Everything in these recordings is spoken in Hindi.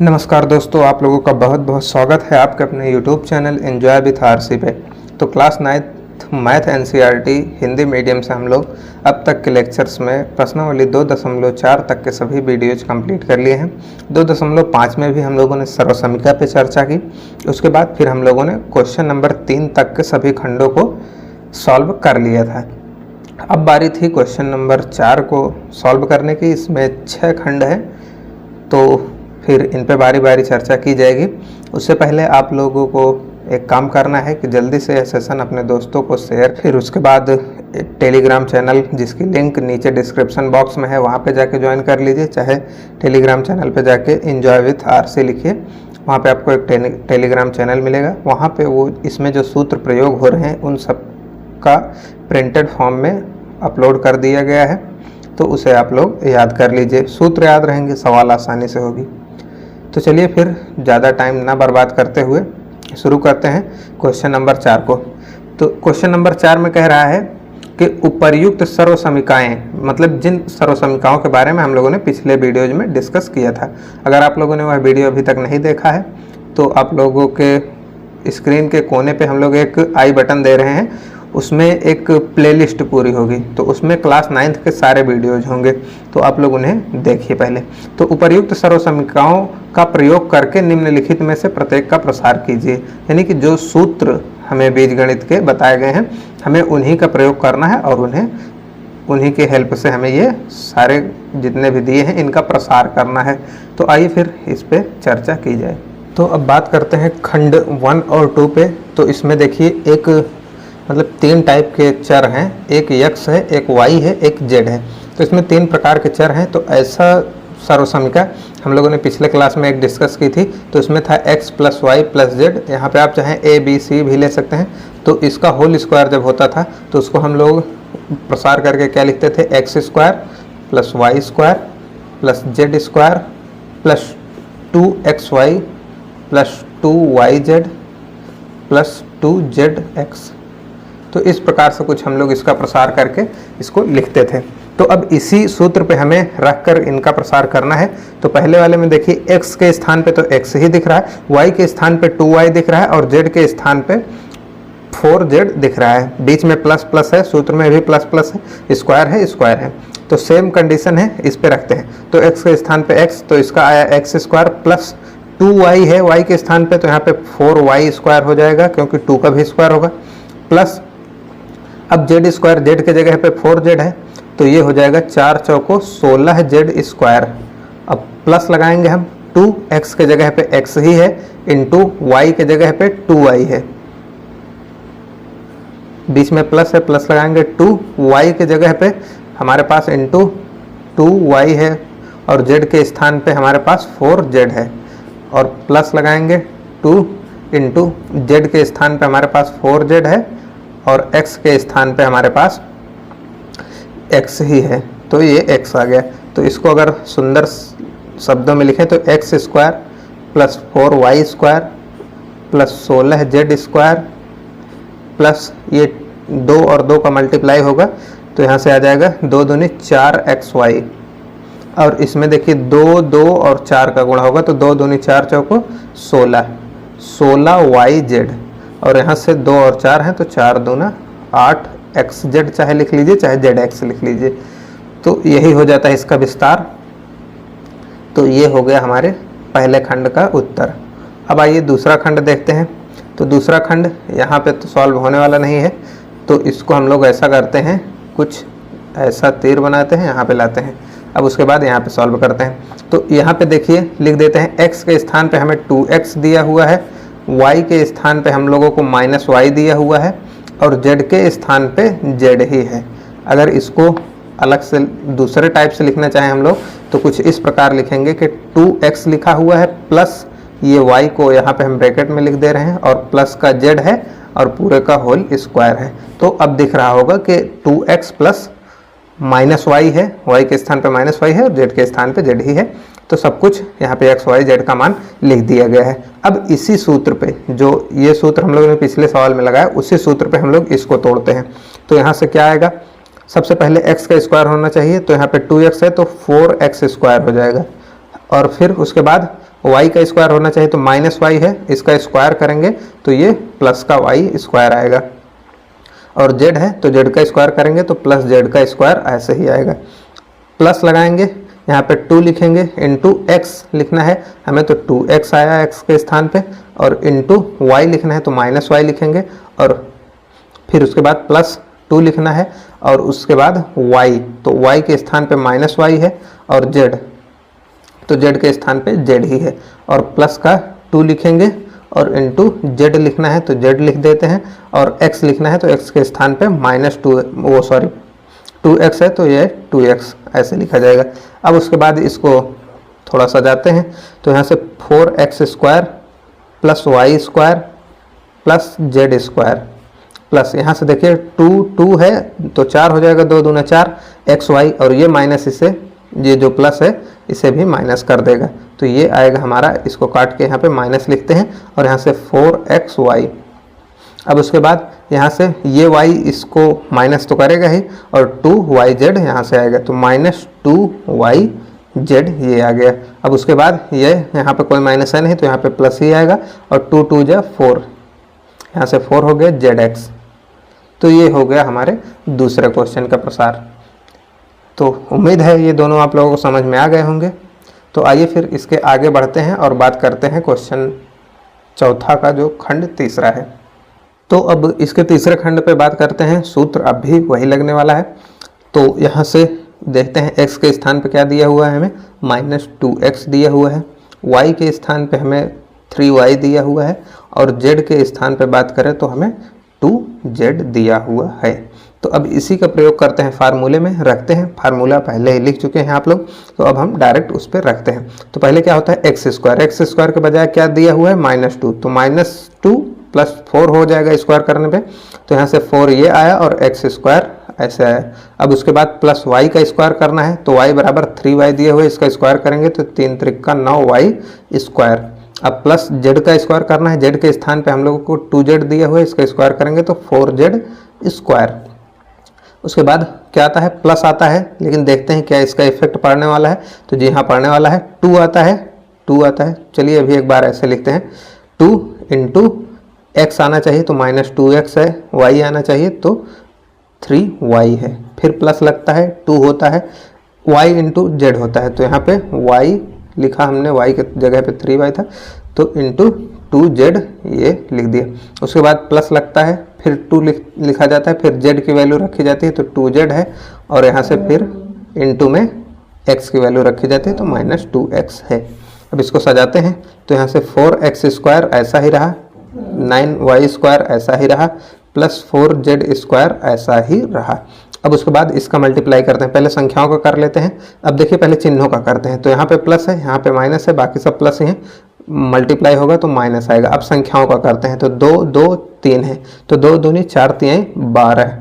नमस्कार दोस्तों, आप लोगों का बहुत बहुत स्वागत है आपके अपने YouTube channel enjoy with RC पे। तो class 9th math NCERT Hindi medium से हम लोग अब तक के लेक्चर्स में प्रश्नावली 2.4 तक के सभी वीडियोज कंप्लीट कर लिए हैं। 2.5 में भी हम लोगों ने सर्वसमीका पे चर्चा की। उसके बाद फिर हम लोगों ने क्वेश्चन नंबर 3 तक के सभी खंडों को सॉल्व कर लिया था। अब बारी थी क्वेश्चन नंबर 4 को सॉल्व करने की। इसमें 6 खंड हैं, तो फिर इन पे बारी बारी चर्चा की जाएगी। उससे पहले आप लोगों को एक काम करना है कि जल्दी से यह सेशन अपने दोस्तों को शेयर, फिर उसके बाद टेलीग्राम चैनल जिसकी लिंक नीचे डिस्क्रिप्शन बॉक्स में है वहाँ पे जाके ज्वाइन कर लीजिए। चाहे टेलीग्राम चैनल पे जाके एंजॉय विथ आरसी लिखिए, वहाँ पे आपको एक टेलीग्राम चैनल मिलेगा। वहाँ पे वो इसमें जो सूत्र प्रयोग हो रहे हैं उन सब का प्रिंटेड फॉर्म में अपलोड कर दिया गया है, तो उसे आप लोग याद कर लीजिए। सूत्र याद रहेंगे, सवाल आसानी से होगी। तो चलिए फिर ज़्यादा टाइम ना बर्बाद करते हुए शुरू करते हैं क्वेश्चन नंबर 4 को। तो क्वेश्चन नंबर 4 में कह रहा है कि उपर्युक्त सर्वसमीकाएं, मतलब जिन सर्वसमीकाओं के बारे में हम लोगों ने पिछले वीडियोज में डिस्कस किया था। अगर आप लोगों ने वह वीडियो अभी तक नहीं देखा है तो आप लोगों के स्क्रीन के कोने पे हम लोग एक आई बटन दे रहे हैं, उसमें एक प्लेलिस्ट पूरी होगी, तो उसमें क्लास 9th के सारे वीडियोज होंगे, तो आप लोग उन्हें देखिए पहले। तो उपर्युक्त सर्वसमीकाओं का प्रयोग करके निम्नलिखित में से प्रत्येक का प्रसार कीजिए। यानी कि जो सूत्र हमें बीजगणित के बताए गए हैं हमें उन्हीं का प्रयोग करना है और उन्हीं के हेल्प से हमें ये सारे जितने भी दिए हैं इनका प्रसार करना है। तो आइए फिर इस पर चर्चा की जाए। तो अब बात करते हैं खंड 1 और 2 पे। तो इसमें देखिए एक मतलब 3 टाइप के चर हैं, एक x है, एक y है, एक z है। तो इसमें 3 प्रकार के चर हैं। तो ऐसा सर्वसमीका हम लोगों ने पिछले क्लास में एक डिस्कस की थी। तो इसमें था x + y + z। यहाँ पे आप चाहें a b c भी ले सकते हैं। तो इसका होल स्क्वायर जब होता था तो उसको हम लोग प्रसार करके क्या लिखते थे, x² + y² + z² + 2xy + 2yz + 2zx। तो इस प्रकार से कुछ हम लोग इसका प्रसार करके इसको लिखते थे। तो अब इसी सूत्र पे हमें रखकर इनका प्रसार करना है। तो पहले वाले में देखिए x के स्थान पे तो x ही दिख रहा है, y के स्थान पे 2y दिख रहा है और z के स्थान पे 4z दिख रहा है। बीच में प्लस प्लस है, सूत्र में भी प्लस प्लस है, स्क्वायर है। तो सेम कंडीशन है, इस पे रखते हैं। तो x के स्थान पे x, तो इसका आया x² + 2y है y के स्थान पे, तो यहाँ पे 4y² हो जाएगा क्योंकि 2 का भी स्क्वायर होगा, प्लस अब z² z के जगह पे 4z है, तो ये हो जाएगा 4 चौको 16z²। अब प्लस लगाएंगे हम, 2x के जगह पे x ही है, इंटू y के जगह पे 2y है, बीच में प्लस है, प्लस लगाएंगे 2y के जगह पे हमारे पास इंटू 2y है और z के स्थान पे हमारे पास 4z है, और प्लस लगाएंगे 2 इंटू z के स्थान पे हमारे पास 4z है और x के स्थान पे हमारे पास x ही है, तो ये x आ गया। तो इसको अगर सुंदर शब्दों में लिखें तो x² + 4y² + 16z² प्लस ये 2 और 2 का मल्टीप्लाई होगा, तो यहाँ से आ जाएगा 2 दूनी 4xy, और इसमें देखिए 2 2 और 4 का गुणा होगा, तो 2 दूनी 4 चौको 16yz, और यहाँ से 2 और 4 हैं तो 4 दूना 8xz चाहे लिख लीजिए चाहे zx लिख लीजिए। तो यही हो जाता है इसका विस्तार। तो ये हो गया हमारे पहले खंड का उत्तर। अब आइए दूसरा खंड देखते हैं। तो दूसरा खंड यहाँ पे तो सॉल्व होने वाला नहीं है, तो इसको हम लोग ऐसा करते हैं, कुछ ऐसा तीर बनाते हैं, यहाँ पे लाते हैं। अब उसके बाद यहाँ पे सॉल्व करते हैं। तो यहाँ पे देखिए लिख देते हैं x के स्थान पे हमें 2x दिया हुआ है, y के स्थान पे हम लोगों को -y दिया हुआ है और z के स्थान पे z ही है। अगर इसको अलग से दूसरे टाइप से लिखना चाहें हम लोग तो कुछ इस प्रकार लिखेंगे कि 2x लिखा हुआ है प्लस ये y को यहाँ पे हम ब्रैकेट में लिख दे रहे हैं और प्लस का z है और पूरे का होल स्क्वायर है। तो अब दिख रहा होगा कि 2x + -y है, y के स्थान पे -y है और z के स्थान पे z ही है। तो सब कुछ यहाँ पे x y z का मान लिख दिया गया है। अब इसी सूत्र पे, जो ये सूत्र हम लोगों ने पिछले सवाल में लगाया, उसी सूत्र पे हम लोग इसको तोड़ते हैं। तो यहाँ से क्या आएगा, सबसे पहले x का स्क्वायर होना चाहिए, तो यहाँ पे 2x है तो 4x² हो जाएगा, और फिर उसके बाद y का स्क्वायर होना चाहिए तो माइनस वाई है, इसका स्क्वायर करेंगे तो ये प्लस का वाई स्क्वायर आएगा, और z है तो z का स्क्वायर करेंगे तो प्लस z का स्क्वायर ऐसे ही आएगा। प्लस लगाएंगे, यहाँ पे 2 लिखेंगे, इंटू एक्स लिखना है हमें तो 2x आया x के स्थान पे, और इंटू वाई लिखना है तो माइनस वाई लिखेंगे, और फिर उसके बाद प्लस 2 लिखना है, और उसके बाद y तो y के स्थान पे माइनस वाई है, और z तो z के स्थान पे z ही है, और प्लस का 2 लिखेंगे और इंटू z लिखना है तो z लिख देते हैं, और x लिखना है तो x के स्थान पे -2x है तो ये 2x ऐसे लिखा जाएगा। अब उसके बाद इसको थोड़ा सजाते हैं तो यहाँ से 4x square plus Y square plus Z square plus, यहाँ से देखिए 2 है तो 4 हो जाएगा, 2 दूना 4 एक्स वाई, और ये माइनस इसे, ये जो प्लस है इसे भी माइनस कर देगा तो ये आएगा हमारा, इसको काट के यहाँ पे माइनस लिखते हैं, और यहाँ से 4xy। अब उसके बाद यहाँ से ये y इसको माइनस तो करेगा ही, और 2yz यहाँ से आएगा तो -2yz ये आ गया। अब उसके बाद ये यहाँ पे कोई माइनस है नहीं तो यहाँ पे प्लस ही आएगा, और 2 2 जा 4, यहाँ से 4 हो गया zx। तो ये हो गया हमारे दूसरे क्वेश्चन का प्रसार। तो उम्मीद है ये दोनों आप लोगों को समझ में आ गए होंगे। तो आइए फिर इसके आगे बढ़ते हैं और बात करते हैं क्वेश्चन चौथा का, जो खंड तीसरा है। तो अब इसके तीसरे खंड पे बात करते हैं। सूत्र अब भी वही लगने वाला है। तो यहाँ से देखते हैं x के स्थान पे क्या दिया हुआ है, हमें -2x दिया हुआ है, y के स्थान पे हमें 3y दिया हुआ है, और z के स्थान पे बात करें तो हमें 2z दिया हुआ है। तो अब इसी का प्रयोग करते हैं, फार्मूले में रखते हैं। फार्मूला पहले ही लिख चुके हैं आप लोग, तो अब हम डायरेक्ट उस पर रखते हैं। तो पहले क्या होता है, एक्स स्क्वायर के बजाय क्या दिया हुआ है -2, तो -2 + 4 हो जाएगा स्क्वायर करने पे, तो यहाँ से 4 ये आया और एक्स स्क्वायर ऐसे आया। अब उसके बाद प्लस वाई का स्क्वायर करना है, तो y बराबर 3y दिए हुए, इसका स्क्वायर करेंगे तो 3 त्रिक का 9y स्क्वायर। अब प्लस z का स्क्वायर करना है, z के स्थान पे हम लोगों को 2z दिया हुआ है, इसका स्क्वायर करेंगे तो 4z स्क्वायर। उसके बाद क्या आता है, प्लस आता है, लेकिन देखते हैं क्या इसका इफेक्ट पड़ने वाला है। तो जी हाँ पड़ने वाला है, 2 आता है। चलिए अभी एक बार ऐसे लिखते हैं, 2 × x आना चाहिए तो -2x है, y आना चाहिए तो 3y है, फिर प्लस लगता है, 2 होता है, y × z होता है, तो यहाँ पे y लिखा हमने, y के जगह पे 3y था तो × 2z ये लिख दिया। उसके बाद प्लस लगता है, फिर 2 लिखा जाता है, फिर z की वैल्यू रखी जाती है तो 2z है, और यहाँ से फिर × में x की वैल्यू रखी जाती है तो -2x है। अब इसको सजाते हैं तो यहाँ से 4x² ऐसा ही रहा, 9y² ऐसा ही रहा, प्लस 4z² ऐसा ही रहा। अब उसके बाद इसका मल्टीप्लाई करते हैं, पहले संख्याओं का कर लेते हैं। अब देखिए पहले चिन्हों का करते हैं, तो यहाँ पे प्लस है, यहाँ पे माइनस है, बाकी सब प्लस ही हैं, मल्टीप्लाई होगा तो माइनस आएगा। अब संख्याओं का करते हैं, तो 2 2 3 है, तो 2 दूनी 4 3 12।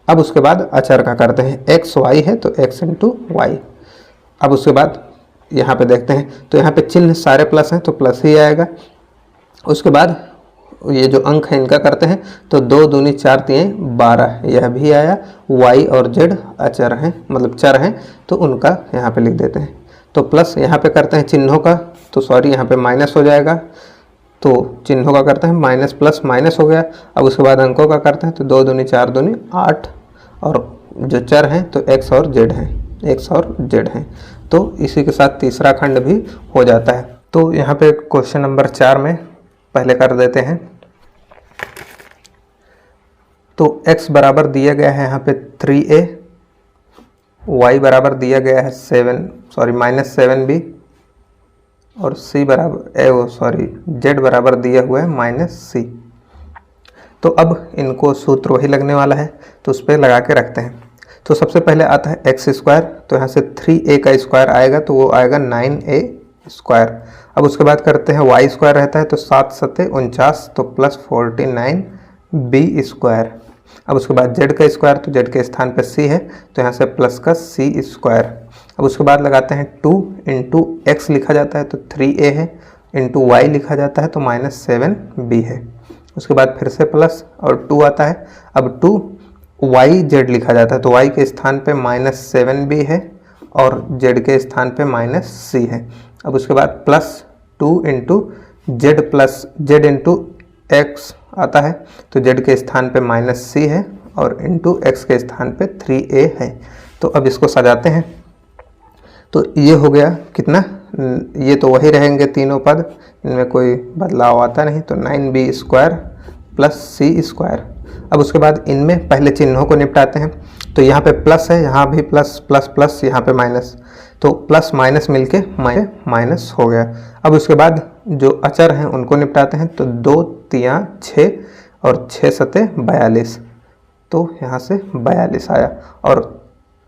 अब उसके बाद अचर का करते हैं, x y है तो x × y। अब उसके बाद यहाँ पे देखते हैं, तो यहाँ पे चिन्ह सारे प्लस हैं तो प्लस ही आएगा। उसके बाद ये जो अंक है इनका करते हैं, तो 2 दूनी 4 3 12, यह भी आया। y और z अचर हैं, मतलब चर हैं, तो उनका यहाँ पे लिख देते हैं। तो प्लस यहाँ पे करते हैं चिन्हों का, तो सॉरी यहाँ पे माइनस हो जाएगा, तो चिन्हों का करते हैं, माइनस प्लस माइनस हो गया। अब उसके बाद अंकों का करते हैं, तो 2 दूनी 4 दूनी 8, और जो चर हैं तो x और z हैं। तो इसी के साथ तीसरा खंड भी हो जाता है। तो यहाँ पे क्वेश्चन नंबर 4 में पहले कर देते हैं। तो x बराबर दिया गया है यहाँ पे 3a, y बराबर दिया गया है -7b, और z बराबर दिया हुआ है -c। तो अब इनको सूत्र वही लगने वाला है, तो उस पर लगा के रखते हैं। तो सबसे पहले आता है x², तो यहाँ से 3a का स्क्वायर आएगा तो वो आएगा 9a²। अब उसके बाद करते हैं y² रहता है तो 7 7 49, तो प्लस 49b²। अब उसके बाद z का स्क्वायर, तो z के स्थान पे c है तो यहाँ से प्लस का c²। अब उसके बाद लगाते हैं 2 × x लिखा जाता है तो 3a है, × y लिखा जाता है तो -7b है। उसके बाद फिर से प्लस और 2 आता है। अब 2yz लिखा जाता है तो y के स्थान पे -7b है और z के स्थान पे -c है। अब उसके बाद plus 2 into Z plus Z into x आता है, तो जेड के स्थान पे -c है और इंटू एक्स के स्थान पे 3a है। तो अब इसको सजाते हैं, तो ये हो गया कितना, ये तो वही रहेंगे तीनों पद, इनमें कोई बदलाव आता नहीं, तो 9b square plus c square. अब उसके बाद इनमें पहले चिन्हों को निपटाते हैं, तो यहाँ पे प्लस है, यहाँ भी प्लस प्लस प्लस, यहाँ पे माइनस, तो प्लस माइनस मिलके माइनस हो गया। अब उसके बाद जो अचर हैं उनको निपटाते हैं, तो 2 3 6 और 6 7 42, तो यहाँ से 42 आया। और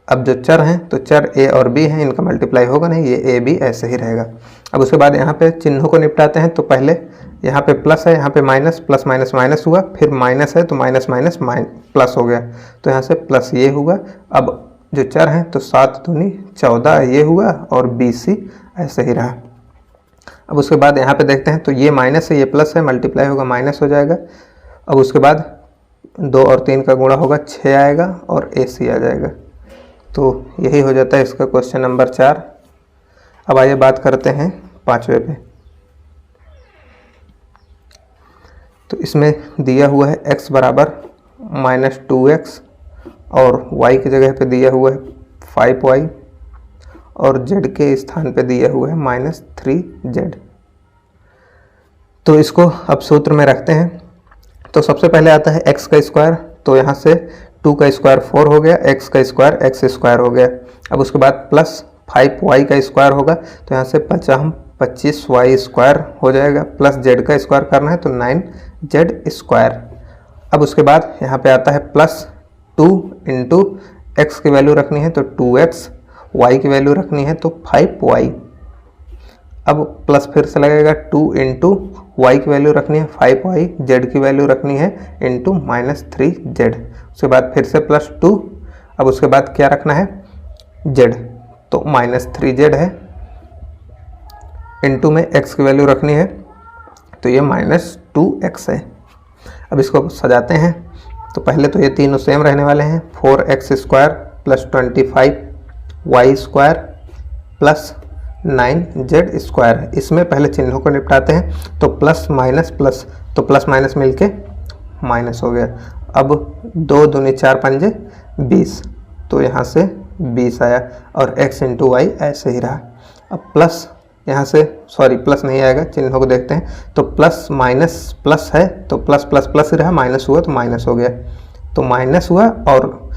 अब जो चर हैं, तो चर a और b हैं, इनका मल्टीप्लाई होगा नहीं, ये a b ऐसे ही रहेगा। अब उसके बाद यहाँ पे चिन्हों को निपटाते हैं, तो पहले यहाँ पे प्लस है, यहाँ पे माइनस, प्लस माइनस माइनस हुआ, फिर माइनस है तो माइनस माइनस प्लस हो गया, तो यहाँ से प्लस ये हुआ। अब जो चर हैं, तो 7 दूनी 14 ये हुआ और bc ऐसे ही रहा। अब उसके बाद यहाँ पे देखते हैं, तो ये माइनस है, ये प्लस है, मल्टीप्लाई होगा माइनस हो जाएगा। अब उसके बाद 2 और 3 का गुणा होगा 6 आएगा और ac आ जाएगा। तो यही हो जाता है इसका क्वेश्चन नंबर 4। अब आइए बात करते हैं 5वें पे। तो इसमें दिया हुआ है x बराबर -2x और y की जगह पे दिया हुआ है 5y और z के स्थान पे दिया हुआ है -3z। तो इसको अब सूत्र में रखते हैं। तो सबसे पहले आता है x का स्क्वायर, तो यहाँ से 2 का स्क्वायर 4 हो गया, x का स्क्वायर x स्क्वायर हो गया। अब उसके बाद प्लस 5y का स्क्वायर होगा, तो यहाँ से 25y स्क्वायर हो जाएगा, प्लस z का स्क्वायर करना है तो 9z स्क्वायर। अब उसके बाद यहाँ पे आता है प्लस 2 इंटू एक्स की वैल्यू रखनी है तो 2x, y की वैल्यू रखनी है तो 5y। अब प्लस फिर से लगेगा 2 इंटू वाई की वैल्यू रखनी है 5y, z की वैल्यू रखनी है इंटू -3z। उसके बाद फिर से प्लस 2, अब उसके बाद क्या रखना है z, तो -3z है, इंटू में x की वैल्यू रखनी है तो ये -2x है। अब इसको सजाते हैं, तो पहले तो ये तीनों सेम रहने वाले हैं, 4x square plus 25y square plus 9z square. इसमें पहले चिन्हों को निपटाते हैं, तो प्लस माइनस प्लस, तो प्लस माइनस मिलके माइनस हो गया। अब 2 दूनी 4 पंजे 20, तो यहाँ से 20 आया और x इंटू वाई ऐसे ही रहा। अब प्लस यहाँ से प्लस नहीं आएगा, चिन्हों को देखते हैं, तो प्लस माइनस प्लस है तो प्लस प्लस प्लस ही रहा, माइनस हुआ तो माइनस हो गया, तो माइनस हुआ और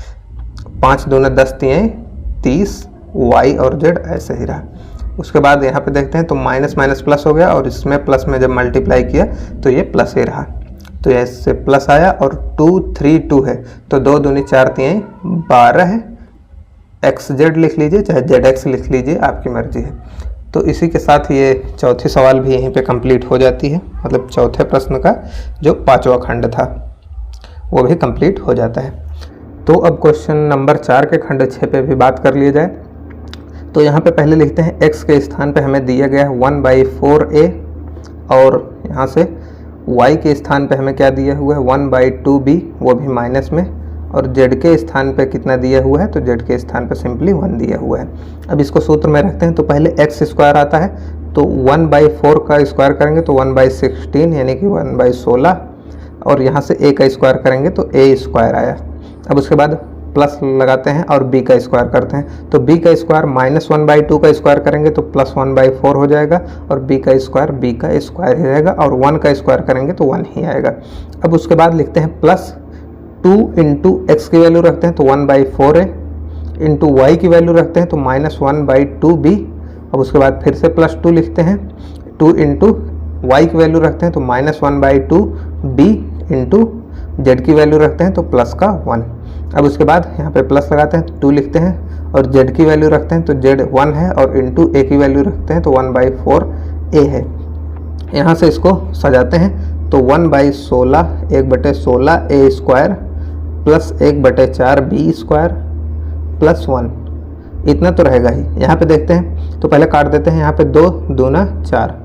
5 दूना 10 3 30, y और z ऐसे ही रहा। उसके बाद यहाँ पे देखते हैं तो माइनस माइनस प्लस हो गया और इसमें प्लस में जब मल्टीप्लाई किया तो ये प्लस ही रहा, तो ऐसे प्लस आया और 2 3 2 है, तो 2 दूनी 4 3 12 है, एक्स जेड लिख लीजिए चाहे जेड एक्स लिख लीजिए, आपकी मर्जी है। तो इसी के साथ ये चौथी सवाल भी यहीं पे कंप्लीट हो जाती है, मतलब चौथे प्रश्न का जो 5वां खंड था वो भी कंप्लीट हो जाता है। तो अब क्वेश्चन नंबर 4 के खंड 6 पे भी बात कर लिया जाए। तो यहाँ पे पहले लिखते हैं x के स्थान पे हमें दिया गया है 1/4a और यहाँ से y के स्थान पे हमें क्या दिया हुआ है 1/2b, वो भी माइनस में, और z के स्थान पे कितना दिया हुआ है, तो z के स्थान पे सिंपली 1 दिया हुआ है। अब इसको सूत्र में रखते हैं, तो पहले x स्क्वायर आता है, तो 1/4 का स्क्वायर करेंगे तो 1/16 यानी कि 1/16, और यहाँ से a का स्क्वायर करेंगे तो a स्क्वायर आया। अब उसके बाद प्लस लगाते हैं और b का स्क्वायर करते हैं, तो b का स्क्वायर -1/2 का स्क्वायर करेंगे तो +1/4 हो जाएगा, और b का स्क्वायर ही रहेगा, और 1 का स्क्वायर करेंगे तो 1 ही आएगा। अब उसके बाद लिखते हैं प्लस 2 इंटू एक्स की वैल्यू रखते हैं तो 1/4 है, इंटू वाई की वैल्यू रखते हैं तो -1/2b। अब उसके बाद फिर से +2 लिखते हैं, 2 इंटू वाई की वैल्यू रखते हैं तो -1/2b, इंटू जेड की वैल्यू रखते हैं तो प्लस का 1। अब उसके बाद यहाँ पे प्लस लगाते हैं, 2 लिखते हैं, और जेड की वैल्यू रखते हैं तो जेड 1 है, और इंटू ए की वैल्यू रखते हैं तो 1/4a है। यहाँ से इसको सजाते हैं, तो 1/16 1/16 a square plus 1/4 b square plus 1, इतना तो रहेगा ही। यहाँ पे देखते हैं, तो पहले काट देते हैं, यहाँ पे 2 दूना 4,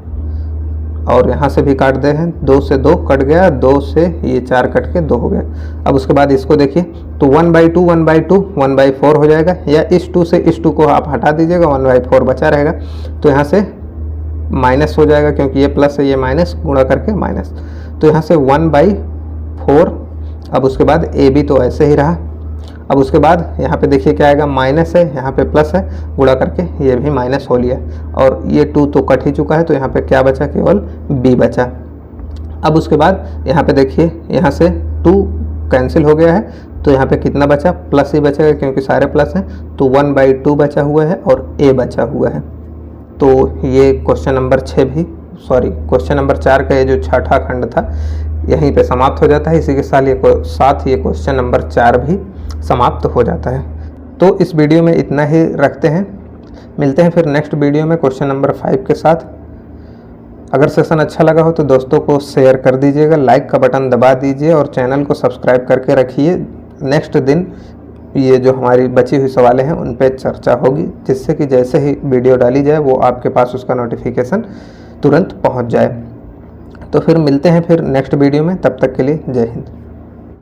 और यहाँ से भी काट दे हैं, 2 से 2 कट गया, 2 से ये 4 कट के 2 हो गया। अब उसके बाद इसको देखिए, तो 1/2 1/4 हो जाएगा, या इस 2 से इस 2 को आप हटा दीजिएगा, 1/4 बचा रहेगा। तो यहाँ से माइनस हो जाएगा क्योंकि ये प्लस है, ये माइनस, गुणा करके माइनस। तो यहाँ से 1/4। अब उसके बाद ए बी तो ऐसे ही रहा। अब उसके बाद यहाँ पे देखिए क्या आएगा, माइनस है, यहाँ पे प्लस है, गुणा करके ये भी माइनस हो लिया। और ये 2 तो कट ही चुका है, तो यहाँ पे क्या बचा, केवल बी बचा। अब उसके बाद यहाँ पे देखिए, यहाँ से 2 कैंसिल हो गया है, तो यहाँ पे कितना बचा, प्लस ही बचेगा क्योंकि सारे प्लस हैं। तो 1/2 बचा हुआ है और ए बचा हुआ है। तो ये क्वेश्चन नंबर 4 का ये जो छठा खंड था यहीं पे समाप्त हो जाता है। इसी के साथ ये क्वेश्चन नंबर 4 भी समाप्त हो जाता है। तो इस वीडियो में इतना ही रखते हैं, मिलते हैं फिर नेक्स्ट वीडियो में क्वेश्चन नंबर 5 के साथ। अगर सेशन अच्छा लगा हो तो दोस्तों को शेयर कर दीजिएगा, लाइक का बटन दबा दीजिए और चैनल को सब्सक्राइब करके रखिए। नेक्स्ट दिन ये जो हमारी बची हुई सवालें हैं उन पर चर्चा होगी, जिससे कि जैसे ही वीडियो डाली जाए वो आपके पास उसका नोटिफिकेशन तुरंत पहुंच जाए। तो फिर मिलते हैं फिर नेक्स्ट वीडियो में, तब तक के लिए जय हिंद।